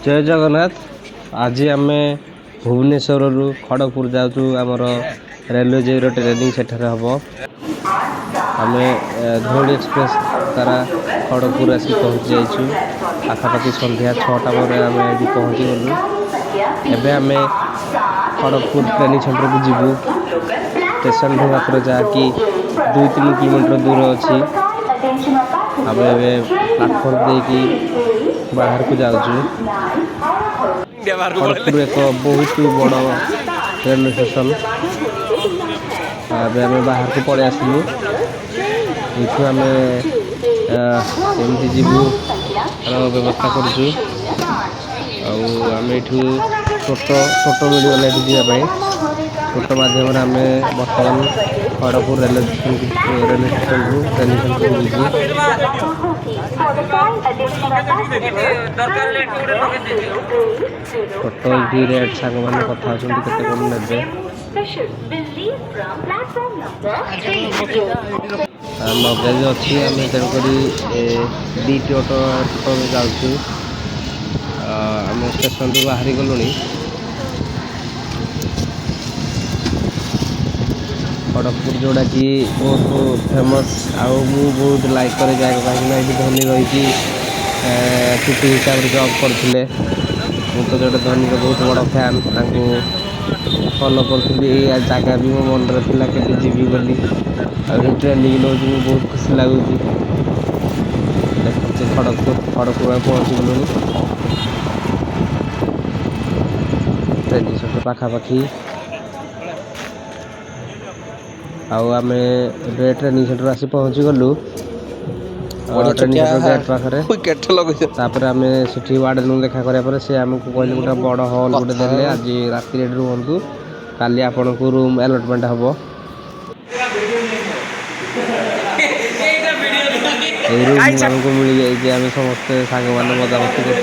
जय जगन्नाथ। आज आम भुवनेश्वर खड़गपुर जाऊँ आमर रेलवे जे ट्रेनिंग सेठार हम आम धौली एक्सप्रेस द्वारा खड़गपुर आसी पहुँची जाइछू। पाखापाखि संध्या 6टा पर आम ये पहुँची गलु। एबे आम खड़गपुर ट्रेनिंग सेंटर को जीवु। स्टेशन ढू मात्र जहाँकि 2-3 किलोमीटर दूर अच्छी आम प्लाटफर्म देकी बाहर को जाऊँ। खड़गपुर एक बहुत बड़ रेलवे स्टेशन। आम बाहर को पलि आसलु। ये आम जीवु व्यवस्था करूँ। आम टोटो मिलगला ये जावाई टोटो मध्यम आम बर्तमान Kharagpur railway station training centre को जीवु। टोटो ये रेट सांग मैंने कथा केते कौन ने लगेज अच्छी आम तेणुक दीटी ऑटो जाऊँ। आम स्टेशन रू बाहरी गलु। खड़गपुर जोड़ा कि बहुत फेमस आउ बहुत लाइक करे जाए कहीं धोनी रही छुट्टी हिसाब से जॉब करते तो जो धोनी बहुत बड़ फैन फॉलो करी जगह भी मो मन रहा के जीवी बोली ट्रेनिंग नौ बहुत खुशी लगुच। देखते खड़गपुर में पहुँची गलु। ट्रेनिंग सेंटर पाखापाखि आम ट्रेनिंग सेंटर आसी पहुँची गलु। ट्रेनिंग सेंटर गेट पाखे आम से वार्डन देखा कराया से आमको कहले गोटे बड़ हॉल गोटे देले आज राति रुहतु काली आपन को रूम अलटमेंट हम रूम आमको मिल जाए। समस्ते सांग मैंने मजा मस्ती कर